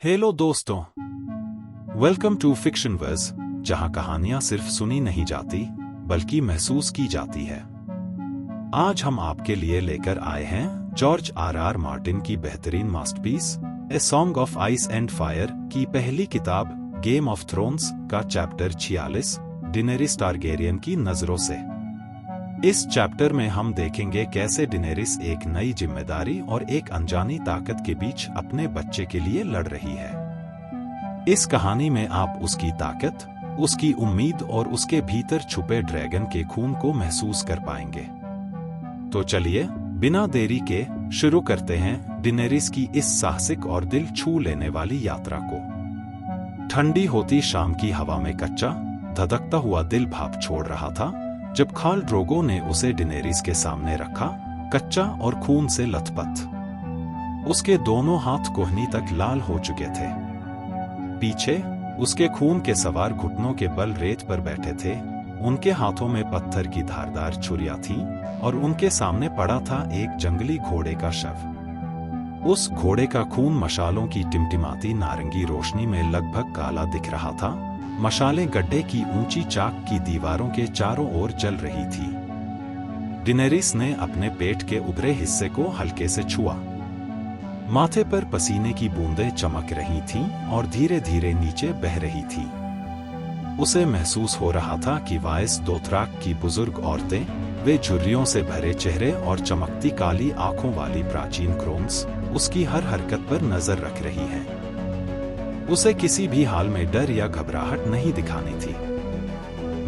Hello दोस्तों, welcome to fiction verse, जहां कहानियां सिर्फ सुनी नहीं जाती बल्कि महसूस की जाती है। आज हम आपके लिए लेकर आए हैं जॉर्ज आर मार्टिन की बेहतरीन masterpiece a song of ice and fire की पहली किताब गेम ऑफ थ्रोन्स का चैप्टर 46 डेनेरिस टारगेरियन की नजरों से। इस चैप्टर में हम देखेंगे कैसे डेनेरिस एक नई जिम्मेदारी और एक अनजानी ताकत के बीच अपने बच्चे के लिए लड़ रही है। इस कहानी में आप उसकी ताकत, उसकी उम्मीद और उसके भीतर छुपे ड्रैगन के खून को महसूस कर पाएंगे। तो चलिए बिना देरी के शुरू करते हैं डेनेरिस की इस साहसिक और दिल छू लेने वाली यात्रा को। ठंडी होती शाम की हवा में कच्चा धधकता हुआ दिल भाप छोड़ रहा था जब खाल ड्रोगो ने उसे डेनेरिस के सामने रखा, कच्चा और खून से लथपथ। उसके दोनों हाथ कोहनी तक लाल हो चुके थे। पीछे उसके खून के सवार घुटनों के बल रेत पर बैठे थे। उनके हाथों में पत्थर की धारदार छुरियां थीं और उनके सामने पड़ा था एक जंगली घोड़े का शव। उस घोड़े का खून मशालों की टिमटिमाती नारंगी रोशनी में लगभग काला दिख रहा था। मशालें गड्ढे की ऊंची चाक की दीवारों के चारों ओर जल रही थी। डेनेरिस ने अपने पेट के उभरे हिस्से को हल्के से छुआ। माथे पर पसीने की बूंदें चमक रही थीं और धीरे धीरे नीचे बह रही थी। उसे महसूस हो रहा था कि वाइस दोथराक की बुजुर्ग औरतें, वे झुर्रियों से भरे चेहरे और चमकती काली आंखों वाली प्राचीन क्रोन्स, उसकी हर हरकत पर नजर रख रही हैं। उसे किसी भी हाल में डर या घबराहट नहीं दिखानी थी।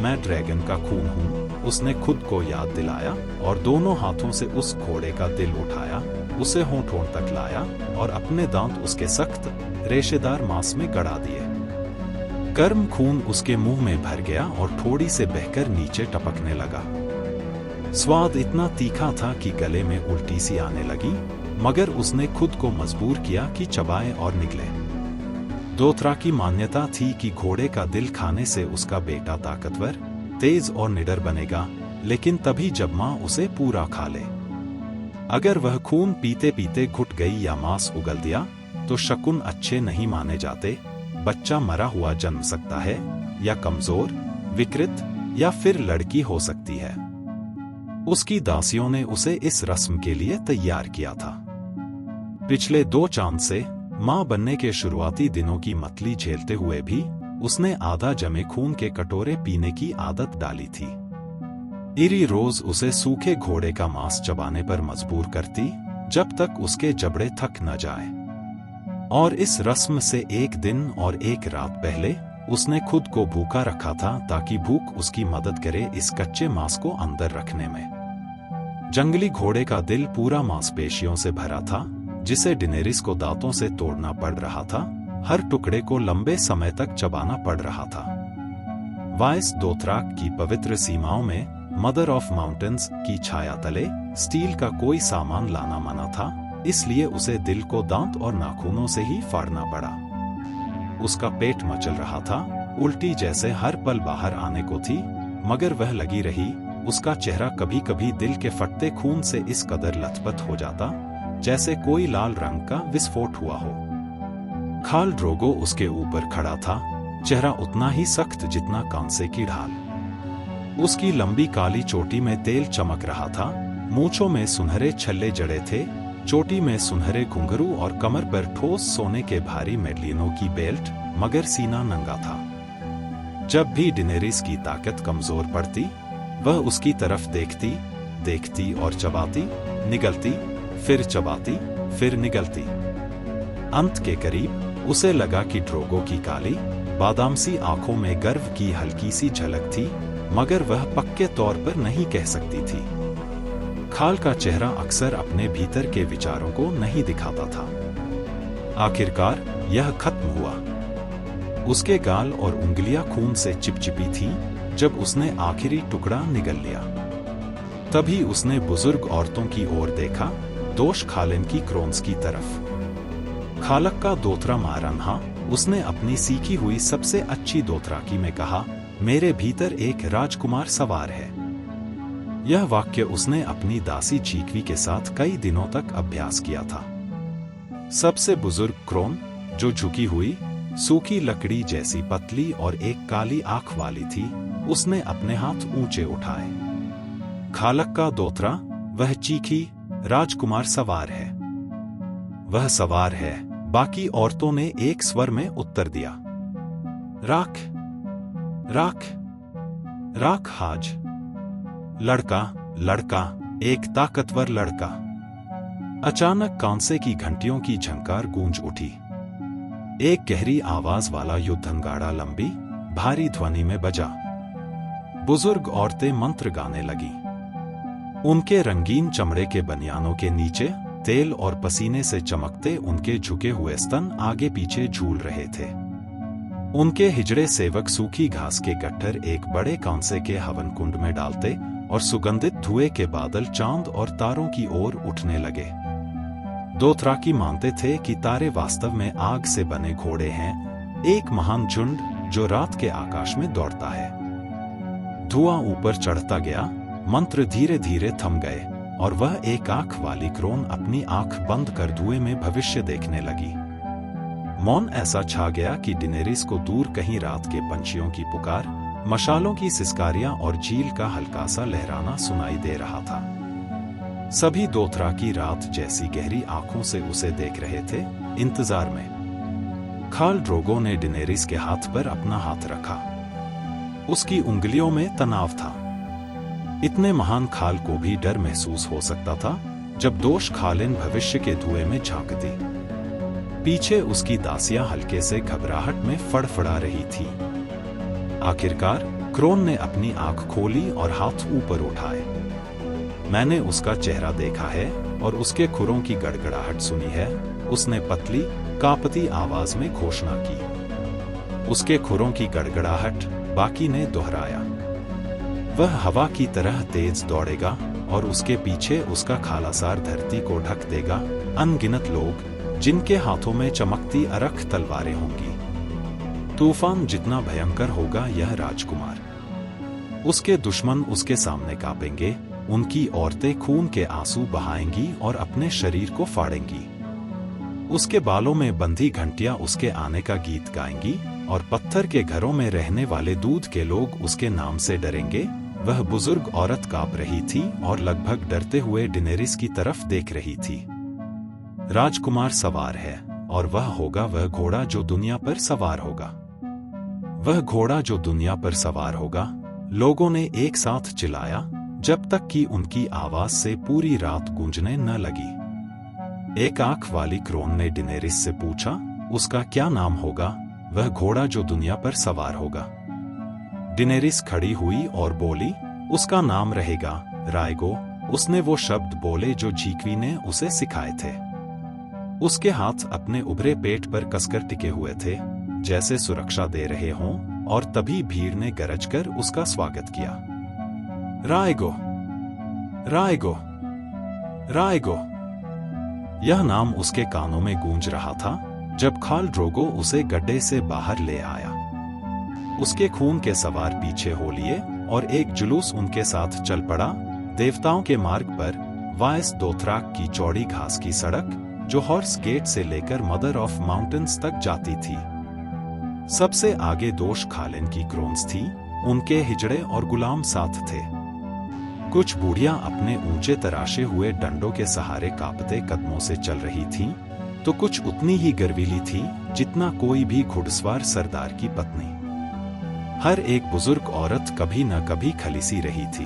मैं ड्रैगन का खून हूं, उसने खुद को याद दिलाया और दोनों हाथों से उस घोड़े का दिल उठाया, उसे होंठ तक लाया और अपने दांत उसके सख्त रेशेदार मांस में गड़ा दिए। गर्म खून उसके मुंह में भर गया और थोड़ी से बहकर नीचे टपकने लगा। स्वाद इतना तीखा था कि गले में उल्टी सी आने लगी, मगर उसने खुद को मजबूर किया कि चबाए और निगले। दोथरा की मान्यता थी कि घोड़े का दिल खाने से उसका बेटा ताकतवर, तेज और निडर बनेगा, लेकिन तभी जब मां उसे पूरा खा ले। अगर वह खून पीते पीते घुट गई या मांस उगल दिया तो शकुन अच्छे नहीं माने जाते। बच्चा मरा हुआ जन्म सकता है, या कमजोर, विकृत, या फिर लड़की हो सकती है। उसकी दासियों ने उसे इस रस्म के लिए तैयार किया था। पिछले 2 चांद से मां बनने के शुरुआती दिनों की मतली झेलते हुए भी उसने आधा जमे खून के कटोरे पीने की आदत डाली थी। इरी रोज उसे सूखे घोड़े का मांस चबाने पर मजबूर करती जब तक उसके जबड़े थक न जाए। और इस रस्म से एक दिन और एक रात पहले उसने खुद को भूखा रखा था ताकि भूख उसकी मदद करे इस कच्चे मांस को अंदर रखने में। जंगली घोड़े का दिल पूरा मांसपेशियों से भरा था, जिसे डेनेरिस को दांतों से तोड़ना पड़ रहा था। हर टुकड़े को लंबे समय तक चबाना पड़ रहा था। वाइस दोथराक की पवित्र सीमाओं में मदर ऑफ माउंटेन्स की छाया तले स्टील का कोई सामान लाना मना था, इसलिए उसे दिल को दांत और नाखूनों से ही फाड़ना पड़ा। उसका पेट मचल रहा था, उल्टी जैसे हर पल बाहर आने को थी, मगर वह लगी रही। उसका चेहरा कभी कभी दिल के फटते खून से इस कदर लथपथ हो जाता जैसे कोई लाल रंग का विस्फोट हुआ हो। खाल ड्रोगो उसके ऊपर खड़ा था, चेहरा उतना ही सख्त जितना कांसे की ढाल। उसकी लंबी काली चोटी में तेल चमक रहा था, मूंछों में सुनहरे छल्ले जड़े थे, चोटी में सुनहरे घुंघरू और कमर पर ठोस सोने के भारी मेडलिनों की बेल्ट, मगर सीना नंगा था। जब भी डेनेरिस की ताकत कमजोर पड़ती, वह उसकी तरफ देखती और चबाती, निगलती, फिर चबाती, फिर निगलती। अंत के करीब उसे लगा कि ड्रोगो की काली बादाम सी आंखों में गर्व की हल्की सी झलक थी, मगर वह पक्के तौर पर नहीं कह सकती थी। खाल का चेहरा अक्सर अपने भीतर के विचारों को नहीं दिखाता था। आखिरकार यह खत्म हुआ। उसके गाल और उंगलियां खून से चिपचिपी थीं जब उसने आखिरी टुकड़ा निगल लिया। तभी उसने बुजुर्ग औरतों की ओर देखा, दोष खालिन की क्रोन्स की तरफ। खालक का दोथरा मारन्हा, उसने अपनी सीखी हुई सबसे अच्छी दोथराकी में कहा, मेरे भीतर एक राजकुमार सवार है। यह वाक्य उसने अपनी दासी चीकवी के साथ कई दिनों तक अभ्यास किया था। सबसे बुजुर्ग क्रोन जो झुकी हुई सूखी लकड़ी जैसी पतली और एक काली आंख वाली थी, उसने अपने हाथ ऊंचे उठाए। खालक का दोतरा, वह चीखी, राजकुमार सवार है, वह सवार है। बाकी औरतों ने एक स्वर में उत्तर दिया, राख राख राख हाज। लड़का लड़का, एक ताकतवर लड़का। अचानक कांसे की घंटियों की झंकार गूंज उठी। एक गहरी आवाज वाला युद्धंगाड़ा लंबी भारी ध्वनि में बजा। बुजुर्ग औरतें मंत्र गाने लगी। उनके रंगीन चमड़े के बनियानों के नीचे तेल और पसीने से चमकते उनके झुके हुए स्तन आगे पीछे झूल रहे थे। उनके हिजड़े सेवक सूखी घास के गट्ठर एक बड़े कांसे के हवन कुंड में डालते और सुगंधित धुएं के बादल चांद और तारों की ओर उठने लगे। दोथराकी मानते थे कि तारे वास्तव में आग से बने घोड़े हैं, एक महान झुंड जो रात के आकाश में दौड़ता है। धुआं ऊपर चढ़ता गया, मंत्र धीरे धीरे थम गए और वह एक आंख वाली क्रोन अपनी आंख बंद कर धुएं में भविष्य देखने लगी। मौन ऐसा छा गया कि डिनेरिस को दूर कहीं रात के पंछियों की पुकार, मशालों की सिसकारियां और झील का हल्का सा लहराना सुनाई दे रहा था। सभी दोथराकी रात जैसी गहरी आंखों से उसे देख रहे थे, इंतजार में। खाल ड्रोगो ने डिनेरिस के हाथ पर अपना हाथ रखा। उसकी उंगलियों में तनाव था। इतने महान खाल को भी डर महसूस हो सकता था जब दोष खालिन भविष्य के धुएं में झांकती। पीछे उसकी दासियां हल्के से घबराहट में फड़फड़ा रही थी। आखिरकार क्रोन ने अपनी आंख खोली और हाथ ऊपर उठाए। मैंने उसका चेहरा देखा है और उसके खुरों की गड़गड़ाहट सुनी है, उसने पतली कांपती आवाज में घोषणा की। उसके खुरों की गड़गड़ाहट, बाकी ने दोहराया। वह हवा की तरह तेज दौड़ेगा और उसके पीछे उसका खालासार धरती को ढक देगा। अनगिनत लोग जिनके हाथों में चमकती अरख तलवारें होंगी। तूफान जितना भयंकर होगा यह राजकुमार। उसके दुश्मन उसके सामने कांपेंगे, उनकी औरतें खून के आंसू बहाएंगी और अपने शरीर को फाड़ेंगी। उसके बालों में बंधी घंटियां उसके आने का गीत गाएंगी और पत्थर के घरों में रहने वाले दूध के लोग उसके नाम से डरेंगे। वह बुजुर्ग औरत कांप रही थी और लगभग डरते हुए डिनेरिस की तरफ देख रही थी। राजकुमार सवार है और वह होगा वह घोड़ा जो दुनिया पर सवार होगा। वह घोड़ा जो दुनिया पर सवार होगा। लोगों ने एक साथ चिल्लाया जब तक कि उनकी आवाज से पूरी रात गूंजने न लगी। एक आंख वाली क्रोन ने डिनेरिस से पूछा, उसका क्या नाम होगा? वह घोड़ा जो दुनिया पर सवार होगा। डिनेरिस खड़ी हुई और बोली, उसका नाम रहेगा रायगो। उसने वो शब्द बोले जो झीकवी ने उसे सिखाए थे। उसके हाथ अपने उभरे पेट पर कसकर टिके हुए थे, जैसे सुरक्षा दे रहे हों, और तभी भीड़ ने गरजकर उसका स्वागत किया। रायगो, रायगो, रायगो। यह नाम उसके कानों में गूंज रहा था जब खाल ड्रोगो उसे गड्ढे से बाहर ले आया। उसके खून के सवार पीछे हो लिए और एक जुलूस उनके साथ चल पड़ा। देवताओं के मार्ग पर वायस दोथराक की चौड़ी घास की सड़क, जो हॉर्स गेट से लेकर मदर ऑफ माउंटेन्स तक जाती थी। सबसे आगे दोष खालिन की क्रोन्स थी, उनके हिजड़े और गुलाम साथ थे। कुछ बूढ़ियां अपने ऊंचे तराशे हुए डंडों के सहारे कांपते कदमों से चल रही थीं, तो कुछ उतनी ही गर्वीली थी जितना कोई भी घुड़सवार सरदार की पत्नी। हर एक बुजुर्ग औरत कभी न कभी खलीसी रही थी।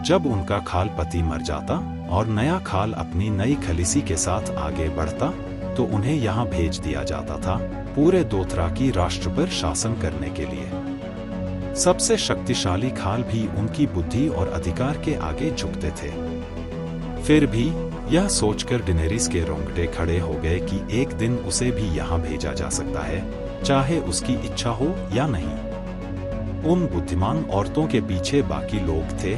जब उनका खाल पति मर जाता और नया खाल अपनी नई खलीसी के साथ आगे बढ़ता, तो उन्हें यहाँ भेज दिया जाता था, पूरे दोथराकी राष्ट्र पर शासन करने के लिए। सबसे शक्तिशाली खाल भी उनकी बुद्धि और अधिकार के आगे झुकते थे। फिर भी यह सोचकर डिनेरिस के रोंगटे खड़े हो गए कि एक दिन उसे भी यहाँ भेजा जा सकता है, चाहे उसकी इच्छा हो या नहीं। उन बुद्धिमान औरतों के पीछे बाकी लोग थे,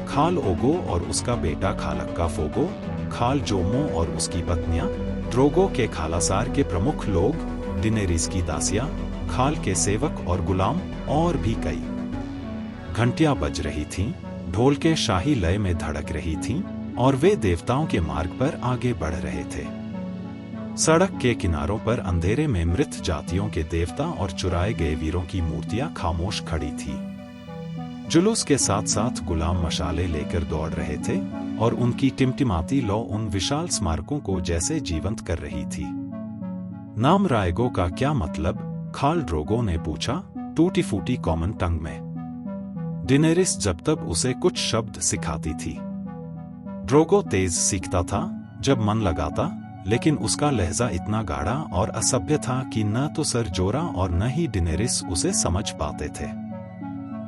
खाल ओगो और उसका बेटा खालक्का फोगो, खाल जोमो और उसकी पत्नियां, ड्रोगो के खालासार के प्रमुख लोग, डिनेरिस की दासियां, खाल के सेवक और गुलाम, और भी कई। घंटियां बज रही थीं, ढोल के शाही लय में धड़क रही थीं, और वे देवताओं के मार्ग पर आगे बढ़ रहे थे। सड़क के किनारों पर अंधेरे में मृत जातियों के देवता और चुराए गए वीरों की मूर्तियां खामोश खड़ी थी। जुलूस के साथ साथ गुलाम मशाले लेकर दौड़ रहे थे और उनकी टिमटिमाती लौ उन विशाल स्मारकों को जैसे जीवंत कर रही थी। नाम रायगो का क्या मतलब? खाल ड्रोगो ने पूछा, टूटी फूटी कॉमन टंग में। डेनेरिस जब तब उसे कुछ शब्द सिखाती थी। ड्रोगो तेज सीखता था जब मन लगाता, लेकिन उसका लहजा इतना गाढ़ा और असभ्य था कि न तो सर जोरा और न ही डेनेरिस उसे समझ पाते थे।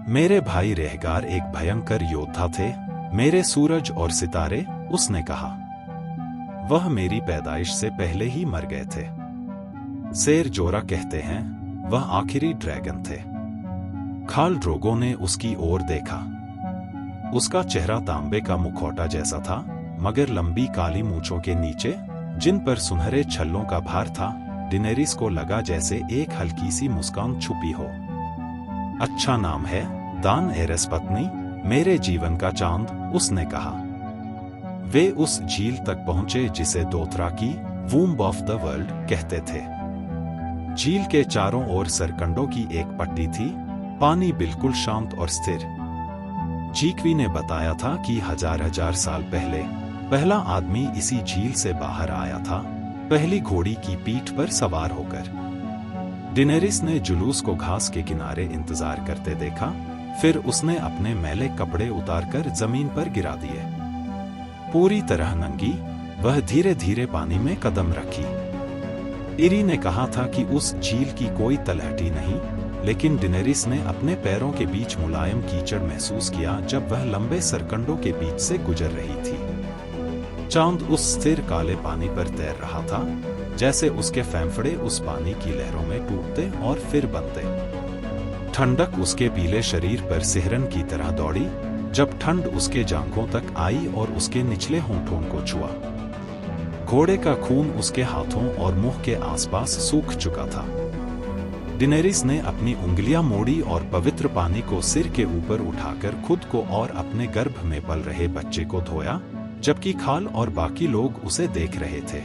मेरे भाई रेहगार एक भयंकर योद्धा थे, मेरे सूरज और सितारे, उसने कहा। वह मेरी पैदाइश से पहले ही मर गए थे। शेर जोरा कहते हैं, वह आखिरी ड्रैगन थे। खाल ड्रोगो ने उसकी ओर देखा। उसका चेहरा तांबे का मुखौटा जैसा था, मगर लंबी काली मूंछों के नीचे, जिन पर सुनहरे छल्लों का भार था, डेनेरिस को लगा जैसे एक हल्की सी मुस्कान छुपी हो। अच्छा नाम है, दान एरेस पत्नी, मेरे जीवन का चांद, उसने कहा। वे उस झील तक पहुंचे जिसे Dothraki, womb of the world, कहते थे। झील के चारों ओर सरकंडों की एक पट्टी थी, पानी बिल्कुल शांत और स्थिर। जीक्वी ने बताया था कि हजार हजार साल पहले पहला आदमी इसी झील से बाहर आया था, पहली घोड़ी की पीठ पर सवार होकर। डेनेरिस ने जुलूस को घास के किनारे इंतजार करते देखा, फिर उसने अपने मैले कपड़े उतारकर जमीन पर गिरा दिए। पूरी तरह नंगी, वह धीरे धीरे पानी में कदम रखी। इरी ने कहा था कि उस झील की कोई तलहटी नहीं, लेकिन डेनेरिस ने अपने पैरों के बीच मुलायम कीचड़ महसूस किया जब वह लंबे सरकंडों के बीच से गुजर रही थी। चांद उस स्थिर काले पानी पर तैर रहा था, जैसे उसके फेंफड़े उस पानी की लहरों में टूटते और फिर बनते। ठंडक उसके पीले शरीर पर सिहरन की तरह दौड़ी, जब ठंड उसके जांघों तक आई और उसके निचले होंठों को छुआ। घोड़े का खून उसके हाथों और मुंह के आसपास सूख चुका था। डेनेरिस ने अपनी उंगलियां मोड़ी और पवित्र पानी को सिर के ऊपर उठाकर खुद को और अपने गर्भ में पल रहे बच्चे को धोया, जबकि खाल और बाकी लोग उसे देख रहे थे।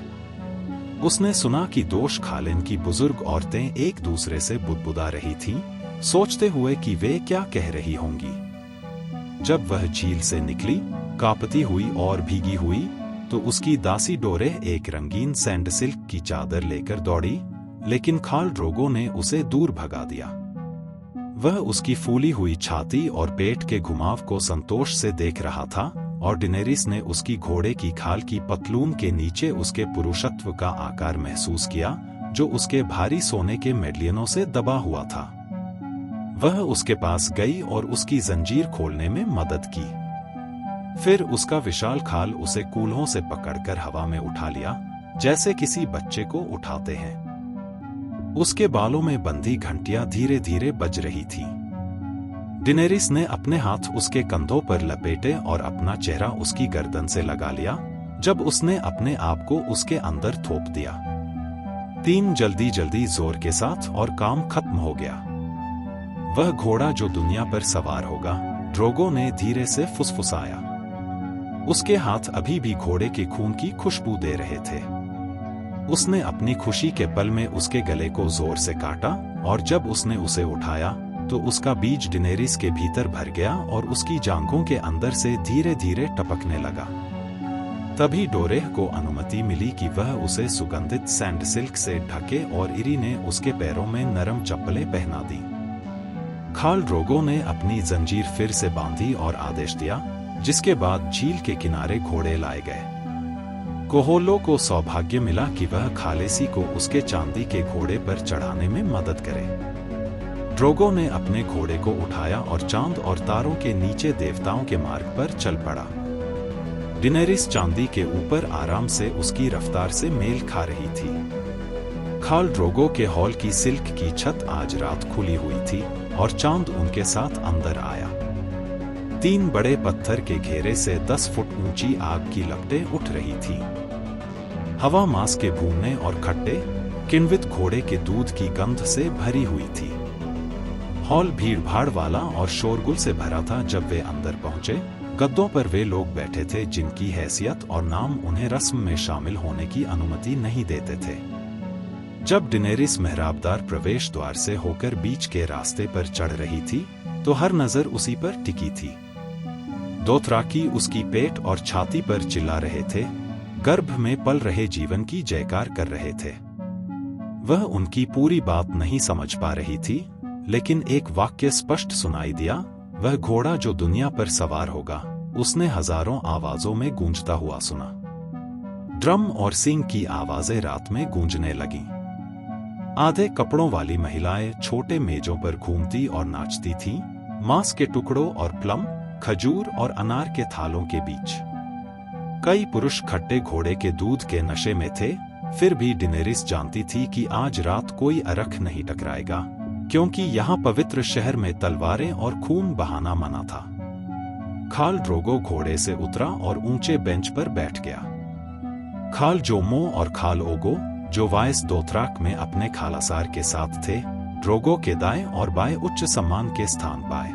उसने सुना कि दोष खालिन की बुजुर्ग औरतें एक दूसरे से बुदबुदा रही थीं, सोचते हुए कि वे क्या कह रही होंगी। जब वह झील से निकली, कांपती हुई और भीगी हुई, तो उसकी दासी डोरे एक रंगीन सैंडसिल्क की चादर लेकर दौड़ी, लेकिन खाल ड्रोगो ने उसे दूर भगा दिया। वह उसकी फूली हुई छाती और पेट के घुमाव को संतोष से देख रहा था, और डेनेरिस ने उसकी घोड़े की खाल की पतलून के नीचे उसके पुरुषत्व का आकार महसूस किया, जो उसके भारी सोने के मेडलियनों से दबा हुआ था। वह उसके पास गई और उसकी जंजीर खोलने में मदद की। फिर उसका विशाल खाल उसे कूल्हों से पकड़कर हवा में उठा लिया, जैसे किसी बच्चे को उठाते हैं। उसके बालों में बंधी घंटियां धीरे धीरे बज रही थी। डेनेरिस ने अपने हाथ उसके कंधों पर लपेटे और अपना चेहरा उसकी गर्दन से लगा लिया, जब उसने अपने आप को उसके अंदर थोप दिया। 3 जल्दी जल्दी जोर के साथ और काम खत्म हो गया। वह घोड़ा जो दुनिया पर सवार होगा, ड्रोगो ने धीरे से फुसफुसाया। उसके हाथ अभी भी घोड़े के खून की खुशबू दे रहे थे। उसने अपनी खुशी के पल में उसके गले को जोर से काटा, और जब उसने उसे उठाया तो उसका बीज डेनेरिस के भीतर भर गया और उसकी जांघों के अंदर से धीरे धीरे टपकने लगा। तभी डोरेह को अनुमति मिली कि वह उसे सुगंधित सैंडसिल्क से ढके, और इरी ने उसके पैरों में नरम चप्पलें पहना दी। खाल ड्रोगो ने अपनी जंजीर फिर से बांधी और आदेश दिया, जिसके बाद झील के किनारे घोड़े लाए गए। कोहोलो को सौभाग्य मिला कि वह खालेसी को उसके चांदी के घोड़े पर चढ़ाने में मदद करे। ड्रोगो ने अपने घोड़े को उठाया और चांद और तारों के नीचे देवताओं के मार्ग पर चल पड़ा। डेनेरिस चांदी के ऊपर आराम से उसकी रफ्तार से मेल खा रही थी। खाल ड्रोगो के हॉल की सिल्क की छत आज रात खुली हुई थी, और चांद उनके साथ अंदर आया। 3 बड़े पत्थर के घेरे से 10 फुट ऊंची आग की लपटें उठ रही थी। हवा मांस के भूनने और खट्टे, किण्वित घोड़े के दूध की गंध से भरी हुई थी। हॉल भीड़ भाड़ वाला और शोरगुल से भरा था। जब वे अंदर पहुंचे, गद्दों पर वे लोग बैठे थे जिनकी हैसियत और नाम उन्हें रस्म में शामिल होने की अनुमति नहीं देते थे। जब डेनेरिस मेहराबदार प्रवेश द्वार से होकर बीच के रास्ते पर चढ़ रही थी तो हर नजर उसी पर टिकी थी। दोथराकी उसकी पेट और छाती पर चिल्ला रहे थे, गर्भ में पल रहे जीवन की जयकार कर रहे थे। वह उनकी पूरी बात नहीं समझ पा रही थी, लेकिन एक वाक्य स्पष्ट सुनाई दिया, वह घोड़ा जो दुनिया पर सवार होगा, उसने हजारों आवाजों में गूंजता हुआ सुना। ड्रम और सींग की आवाजें रात में गूंजने लगीं। आधे कपड़ों वाली महिलाएं छोटे मेजों पर घूमती और नाचती थीं, मांस के टुकड़ों और प्लम, खजूर और अनार के थालों के बीच। कई पुरुष खट्टे घोड़े के दूध के नशे में थे, फिर भी डेनेरिस जानती थी कि आज रात कोई अरख नहीं टकराएगा, क्योंकि यहाँ पवित्र शहर में तलवारें और खून बहाना मना था। खाल ड्रोगो घोड़े से उतरा और ऊंचे बेंच पर बैठ गया। खाल जोमो और खाल ओगो, जो वायस दोथराक में अपने खालासार के साथ थे, ड्रोगो के दाएं और बाएं उच्च सम्मान के स्थान पाए।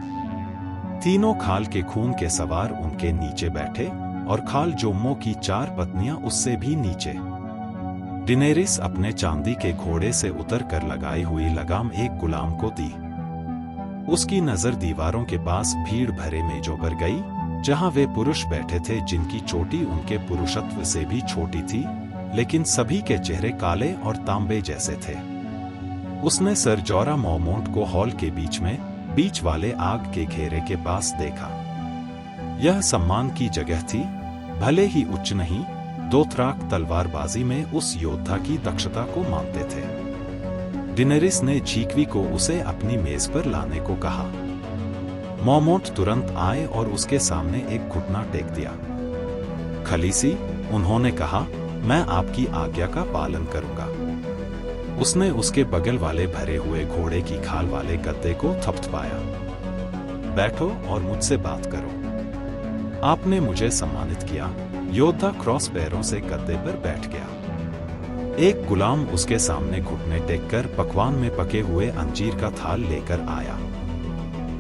तीनों खाल के खून के सवार उनके नीचे बैठे और खाल जोमो की 4 पत्नियां उससे भी नीचे। डेनेरिस अपने चांदी के घोड़े से उतरकर लगाई हुई लगाम एक गुलाम को दी। उसकी नजर दीवारों के पास भीड़ भरे मेजों पर गई, जहां वे पुरुष बैठे थे जिनकी चोटी उनके पुरुषत्व से भी छोटी थी, लेकिन सभी के चेहरे काले और तांबे जैसे थे। उसने सर जॉरा मॉर्मोंट को हॉल के बीच वाले आग के घेरे के पास देखा। यह सम्मान की जगह थी, भले ही उच्च नहीं। दोथराक तलवारबाजी में उस योद्धा की दक्षता को मानते थे। डेनेरिस ने झीकवी को उसे अपनी मेज पर लाने को कहा। मॉर्मोंट तुरंत आए और उसके सामने एक घुटना टेक दिया। खलीसी, उन्होंने कहा, मैं आपकी आज्ञा का पालन करूंगा। उसने उसके बगल वाले भरे हुए घोड़े की खाल वाले गद्दे को थपथपाया। बैठो और मुझसे बात करो। आपने मुझे सम्मानित किया। योद्धा क्रॉस पैरों से गद्दे पर बैठ गया। एक गुलाम उसके सामने घुटने टेककर पकवान में पके हुए अंजीर का थाल लेकर आया।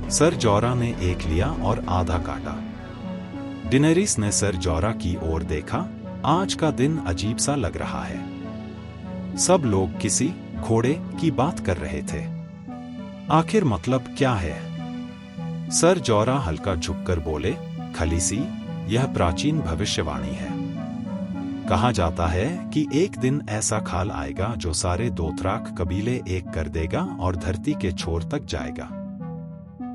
सर जॉरा ने एक लिया और आधा काटा। डेनेरिस ने सर जॉरा की ओर देखा। आज का दिन अजीब सा लग रहा है। सब लोग किसी घोड़े की बात कर रहे थे। आखिर मतलब क्या है? सर जॉरा हल्का झुककर बोले, खलीसी, यह प्राचीन भविष्यवाणी है। कहा जाता है कि एक दिन ऐसा खाल आएगा जो सारे दोथराक कबीले एक कर देगा और धरती के छोर तक जाएगा।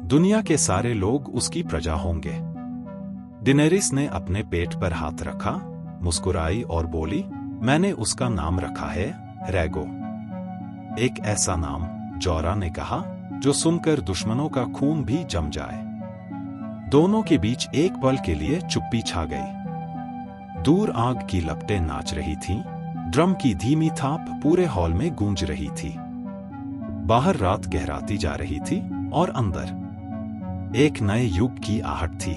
दुनिया के सारे लोग उसकी प्रजा होंगे। डेनेरिस ने अपने पेट पर हाथ रखा, मुस्कुराई और बोली, मैंने उसका नाम रखा है रैगो। एक ऐसा नाम, जॉरा ने कहा, जो सुनकर दुश्मनों का खून भी जम जाए। दोनों के बीच एक पल के लिए चुप्पी छा गई। दूर आग की लपटें नाच रही थीं, ड्रम की धीमी थाप पूरे हॉल में गूंज रही थी। बाहर रात गहराती जा रही थी और अंदर एक नए युग की आहट थी।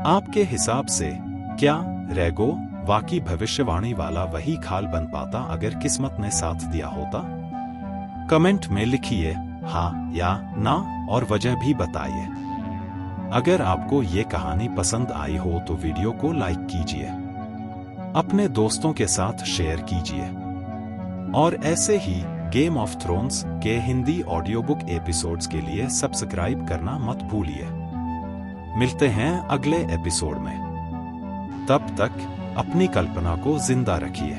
आपके हिसाब से क्या रैगो वाकई भविष्यवाणी वाला वही खाल बन पाता अगर किस्मत ने साथ दिया होता? कमेंट में लिखिए हाँ या ना और वजह भी बताइए। अगर आपको ये कहानी पसंद आई हो तो वीडियो को लाइक कीजिए, अपने दोस्तों के साथ शेयर कीजिए और ऐसे ही गेम ऑफ थ्रोन्स के हिंदी ऑडियो बुक एपिसोड्स के लिए सब्सक्राइब करना मत भूलिए। मिलते हैं अगले एपिसोड में। तब तक अपनी कल्पना को जिंदा रखिए।